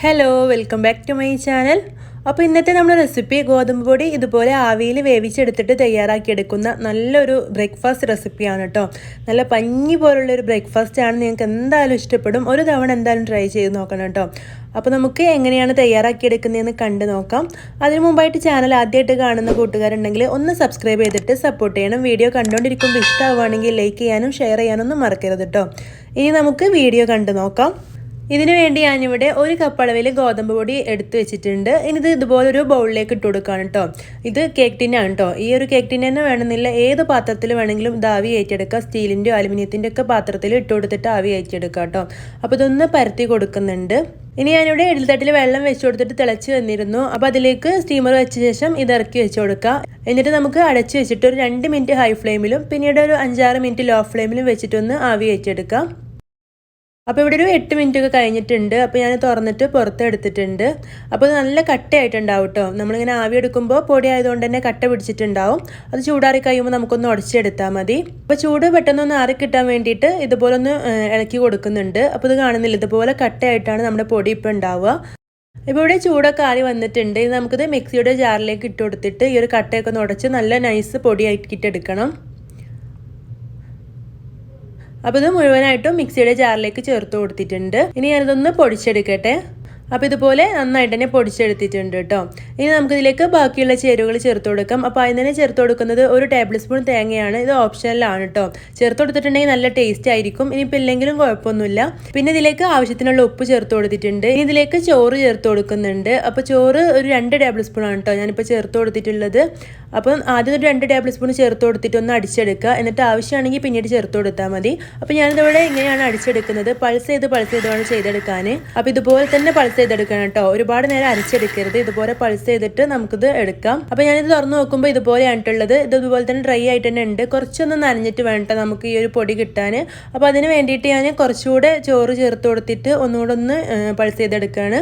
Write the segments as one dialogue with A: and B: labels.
A: Hello welcome back to my channel. അപ്പോൾ ഇന്നത്തെ നമ്മുടെ റെസിപ്പി ഗോതമ്പ് പൊടി ഇതുപോലെ ആവിയിൽ വേവിച്ചെടുത്തിട്ട് തയ്യാറാക്കിയെടുക്കുന്ന നല്ലൊരു ബ്രേക്ക്ഫാസ്റ്റ് റെസിപ്പിയാണ് കേട്ടോ. നല്ല പഞ്ഞി പോലുള്ളൊരു ബ്രേക്ക്ഫാസ്റ്റ് ആണ്. നിങ്ങൾക്ക് എന്തായാലും ഇഷ്ടപ്പെടും. ഒരു തവണ എന്തായാലും ട്രൈ ചെയ്ത് നോക്കണം കേട്ടോ. അപ്പോൾ നമുക്ക് എങ്ങനെയാണ് തയ്യാറാക്കിയെടുക്കുന്നതെന്ന് കണ്ടു നോക്കാം. അതിനു മുമ്പായിട്ട് ചാനൽ ആദ്യമായിട്ട് കാണുന്ന കൂട്ടുകാരുണ്ടെങ്കിൽ ഒന്ന് സബ്സ്ക്രൈബ് ചെയ്തിട്ട് സപ്പോർട്ട് ചെയ്യണം. വീഡിയോ കണ്ടുകൊണ്ടിരിക്കുമ്പോൾ ഇഷ്ടമാവുകയാണെങ്കിൽ ലൈക്ക് ചെയ്യാനും ഷെയർ ചെയ്യാനൊന്നും മറക്കരുത് കേട്ടോ. ഇനി നമുക്ക് വീഡിയോ കണ്ടു നോക്കാം. ഇതിനു വേണ്ടി ഞാനിവിടെ 1 കപ്പ് അളവിൽ ഗോതമ്പ് പൊടി എടുത്ത് വെച്ചിട്ടുണ്ട്. ഇനി ഇത് ഇതുപോലൊരു ബൗളിലേക്ക് ഇട്ട് കൊടുക്കുകയാണ് കേട്ടോ. ഇത് കേക്ക് ടിന്നാണ് കേട്ടോ. ഈ ഒരു കേക്ക് ടിൻ തന്നെ വേണമെന്നില്ല, ഏത് പാത്രത്തിൽ വേണമെങ്കിലും ഇത് ആവി കയറ്റിയെടുക്കുക. സ്റ്റീലിൻ്റെയോ അലുമിനിയത്തിൻ്റെ ഒക്കെ പാത്രത്തിൽ ഇട്ട് കൊടുത്തിട്ട് ആവി കയറ്റിയെടുക്കുക കേട്ടോ. അപ്പോൾ ഇതൊന്ന് പരത്തി കൊടുക്കുന്നുണ്ട്. ഇനി ഞാനിവിടെ ഇഡ്ഡലിത്തട്ടിൽ വെള്ളം വെച്ച് കൊടുത്തിട്ട് തിളച്ച് വന്നിരുന്നു. അപ്പോൾ അതിലേക്ക് സ്റ്റീമർ വെച്ച ശേഷം ഇത് ഇറക്കി വെച്ച് കൊടുക്കുക. എന്നിട്ട് നമുക്ക് അടച്ച് വെച്ചിട്ട് ഒരു 2 മിനിറ്റ് ഹൈ ഫ്ലെയിമിലും പിന്നീട് ഒരു 5-6 മിനിറ്റ് ലോ ഫ്ലെയിമിലും വെച്ചിട്ടൊന്ന് ആവി കയറ്റിയെടുക്കാം. അപ്പോൾ ഇവിടെ ഒരു 8 മിനിറ്റ് ഒക്കെ കഴിഞ്ഞിട്ടുണ്ട്. അപ്പോൾ ഞാൻ തുറന്നിട്ട് പുറത്തെടുത്തിട്ടുണ്ട്. അപ്പോൾ ഇത് നല്ല കട്ടയായിട്ടുണ്ടാവും കേട്ടോ. നമ്മളിങ്ങനെ ആവി എടുക്കുമ്പോൾ പൊടി ആയതുകൊണ്ട് തന്നെ കട്ട പിടിച്ചിട്ടുണ്ടാവും. അത് ചൂടാറി കഴിയുമ്പോൾ നമുക്കൊന്ന് ഉടച്ചെടുത്താൽ മതി. അപ്പോൾ ചൂട് പെട്ടെന്നൊന്ന് ആറി കിട്ടാൻ വേണ്ടിയിട്ട് ഇതുപോലെ ഒന്ന് ഇളക്കി കൊടുക്കുന്നുണ്ട്. അപ്പോൾ ഇത് കാണുന്നില്ല, ഇതുപോലെ കട്ടയായിട്ടാണ് നമ്മുടെ പൊടി ഇപ്പോൾ ഉണ്ടാവുക. ഇപ്പോൾ ഇവിടെ ചൂടൊക്കെ ആറി വന്നിട്ടുണ്ട്. ഇത് നമുക്കിത് മിക്സിയുടെ ജാറിലേക്ക് ഇട്ട് കൊടുത്തിട്ട് ഈ ഒരു കട്ടയൊക്കെ ഒന്ന് ഉടച്ച് നല്ല നൈസ് പൊടിയാക്കിയിട്ടെടുക്കണം. അപ്പോൾ ഇത് മുഴുവനായിട്ടും മിക്സിയുടെ ജാറിലേക്ക് ചേർത്ത് കൊടുത്തിട്ടുണ്ട്. ഇനി ഞാനിതൊന്ന് പൊടിച്ചെടുക്കട്ടെ. അപ്പോൾ ഇതുപോലെ നന്നായിട്ട് തന്നെ പൊടിച്ചെടുത്തിട്ടുണ്ട് കേട്ടോ. ഇനി നമുക്കിതിലേക്ക് ബാക്കിയുള്ള ചേരുവകൾ ചേർത്ത് കൊടുക്കാം. അപ്പോൾ അതിന് തന്നെ ചേർത്ത് കൊടുക്കുന്നത് 1 ടേബിൾ സ്പൂൺ തേങ്ങയാണ്. ഇത് ഓപ്ഷനിലാണ് കേട്ടോ. ചേർത്ത് കൊടുത്തിട്ടുണ്ടെങ്കിൽ നല്ല ടേസ്റ്റ് ആയിരിക്കും. ഇനിയിപ്പോൾ ഇല്ലെങ്കിലും കുഴപ്പമൊന്നുമില്ല. പിന്നെ ഇതിലേക്ക് ആവശ്യത്തിനുള്ള ഉപ്പ് ചേർത്ത് കൊടുത്തിട്ടുണ്ട്. ഇനി ഇതിലേക്ക് ചോറ് ചേർത്ത് കൊടുക്കുന്നുണ്ട്. അപ്പോൾ ചോറ് ഒരു 2 ടേബിൾ സ്പൂൺ ആണ് കേട്ടോ ഞാനിപ്പോൾ ചേർത്ത് കൊടുത്തിട്ടുള്ളത്. അപ്പം ആദ്യം ഒരു 2 ടേബിൾ സ്പൂൺ ചേർത്ത് കൊടുത്തിട്ട് ഒന്ന് അടിച്ചെടുക്കുക. എന്നിട്ട് ആവശ്യമാണെങ്കിൽ പിന്നീട് ചേർത്ത് കൊടുത്താൽ മതി. അപ്പോൾ ഞാനിതിവിടെ ഇങ്ങനെയാണ് അടിച്ചെടുക്കുന്നത്. പൾസ് ചെയ്താണ് ചെയ്തെടുക്കാൻ. അപ്പോൾ ഇതുപോലെ തന്നെ പൾസ് ചെയ്തെടുക്കണം കേട്ടോ. ഒരുപാട് നേരം അരച്ചെടുക്കരുത്. ഇതുപോലെ പൾസ് ചെയ്തിട്ട് നമുക്കിത് എടുക്കാം. അപ്പോൾ ഞാനിത് തുറന്ന് നോക്കുമ്പോൾ ഇതുപോലെയാണുള്ളത്. ഇത് ഇതുപോലെ തന്നെ ഡ്രൈ ആയിട്ട് തന്നെ ഉണ്ട്. കുറച്ചൊന്ന് നനഞ്ഞിട്ട് വേണ്ട നമുക്ക് ഈ ഒരു പൊടി കിട്ടാൻ. അപ്പോൾ അതിന് വേണ്ടിയിട്ട് ഞാൻ കുറച്ചുകൂടെ ചോറ് ചേർത്ത് കൊടുത്തിട്ട് ഒന്നുകൂടെ ഒന്ന് പൾസ് ചെയ്തെടുക്കുകയാണ്.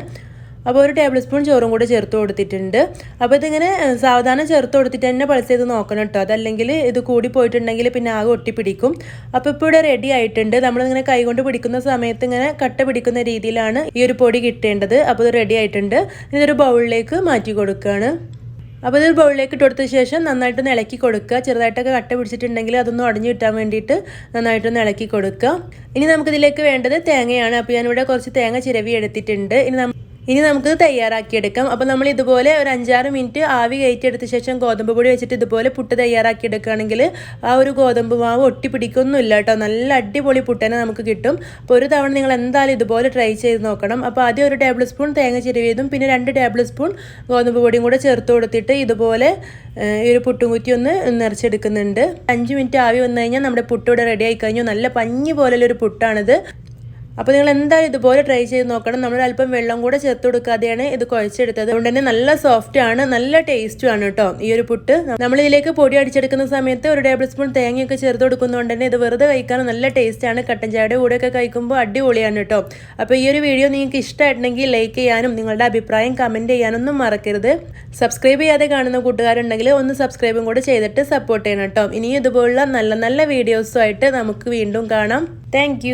A: അപ്പോൾ 1 ടേബിൾ സ്പൂൺ ചോറും കൂടെ ചേർത്ത് കൊടുത്തിട്ടുണ്ട്. അപ്പോൾ ഇതിങ്ങനെ സാവധാനം ചേർത്ത് കൊടുത്തിട്ട് തന്നെ പൾസ് ചെയ്ത് നോക്കണം കേട്ടോ. അതല്ലെങ്കിൽ ഇത് കൂടി പോയിട്ടുണ്ടെങ്കിൽ പിന്നെ ആകെ ഒട്ടിപ്പിടിക്കും. അപ്പോൾ ഇപ്പോൾ ഇവിടെ റെഡി ആയിട്ടുണ്ട്. നമ്മളിങ്ങനെ കൈകൊണ്ട് പിടിക്കുന്ന സമയത്ത് ഇങ്ങനെ കട്ട പിടിക്കുന്ന രീതിയിലാണ് ഈ ഒരു പൊടി കിട്ടേണ്ടത്. അപ്പോൾ ഇത് റെഡി ആയിട്ടുണ്ട്. ഇതൊരു ബൗളിലേക്ക് മാറ്റി കൊടുക്കുകയാണ്. അപ്പോൾ ഇത് ബൗളിലേക്ക് ഇട്ട് കൊടുത്ത ശേഷം നന്നായിട്ടൊന്ന് ഇളക്കി കൊടുക്കുക. ചെറുതായിട്ടൊക്കെ കട്ട പിടിച്ചിട്ടുണ്ടെങ്കിൽ അതൊന്ന് ഉടഞ്ഞു കിട്ടാൻ വേണ്ടിയിട്ട് നന്നായിട്ടൊന്ന് ഇളക്കി കൊടുക്കുക. ഇനി നമുക്കിതിലേക്ക് വേണ്ടത് തേങ്ങയാണ്. അപ്പോൾ ഞാനിവിടെ കുറച്ച് തേങ്ങ ചിരവി എടുത്തിട്ടുണ്ട്. ഇനി നമുക്ക് തയ്യാറാക്കിയെടുക്കാം. അപ്പോൾ നമ്മൾ ഇതുപോലെ ഒരു 5-6 മിനിറ്റ് ആവി കയറ്റിയെടുത്ത ശേഷം ഗോതമ്പ് പൊടി വെച്ചിട്ട് ഇതുപോലെ പുട്ട് തയ്യാറാക്കിയെടുക്കുകയാണെങ്കിൽ ആ ഒരു ഗോതമ്പ് മാവ് ഒട്ടിപ്പിടിക്കൊന്നുമില്ല കേട്ടോ. നല്ല അടിപൊളി പുട്ട് തന്നെ നമുക്ക് കിട്ടും. അപ്പോൾ ഒരു തവണ നിങ്ങൾ എന്തായാലും ഇതുപോലെ ട്രൈ ചെയ്ത് നോക്കണം. അപ്പോൾ ആദ്യം 1 ടേബിൾ സ്പൂൺ തേങ്ങ ചിരവിയതും പിന്നെ 2 ടേബിൾ സ്പൂൺ ഗോതമ്പ് പൊടിയും കൂടെ ചേർത്ത് കൊടുത്തിട്ട് ഇതുപോലെ ഈ ഒരു പുട്ടും കുറ്റി ഒന്ന് നിറച്ചെടുക്കുന്നുണ്ട്. 5 മിനിറ്റ് ആവി വന്നു കഴിഞ്ഞാൽ നമ്മുടെ പുട്ട് ഇവിടെ റെഡി ആയി കഴിഞ്ഞു. നല്ല പഞ്ഞി പോലുള്ളൊരു പുട്ടാണിത്. അപ്പോൾ നിങ്ങൾ എന്തായാലും ഇതുപോലെ ട്രൈ ചെയ്ത് നോക്കണം. നമ്മൾ അല്പം വെള്ളം കൂടെ ചേർത്ത് കൊടുക്കാതെയാണ് ഇത് കുഴച്ചെടുത്തത്. അതുകൊണ്ട് തന്നെ നല്ല സോഫ്റ്റ് ആണ്, നല്ല ടേസ്റ്റും ആണ് കേട്ടോ ഈ ഒരു പുട്ട്. നമ്മൾ ഇതിലേക്ക് പൊടി അടിച്ചെടുക്കുന്ന സമയത്ത് 1 ടേബിൾ സ്പൂൺ തേങ്ങയൊക്കെ ചേർത്ത് കൊടുക്കുന്നതുകൊണ്ട് തന്നെ ഇത് വെറുതെ കഴിക്കാനും നല്ല ടേസ്റ്റ് ആണ്. കട്ടൻ ചായയുടെ കൂടെയൊക്കെ കഴിക്കുമ്പോൾ അടിപൊളിയാണ് കേട്ടോ. അപ്പോൾ ഈ ഒരു വീഡിയോ നിങ്ങൾക്ക് ഇഷ്ടമായിട്ടുണ്ടെങ്കിൽ ലൈക്ക് ചെയ്യാനും നിങ്ങളുടെ അഭിപ്രായം കമൻറ്റ് ചെയ്യാനൊന്നും മറക്കരുത്. സബ്സ്ക്രൈബ് ചെയ്യാതെ കാണുന്ന കൂട്ടുകാരുണ്ടെങ്കിൽ ഒന്ന് സബ്സ്ക്രൈബും കൂടെ ചെയ്തിട്ട് സപ്പോർട്ട് ചെയ്യണം കേട്ടോ. ഇനിയും ഇതുപോലുള്ള നല്ല നല്ല വീഡിയോസുമായിട്ട് നമുക്ക് വീണ്ടും കാണാം. താങ്ക്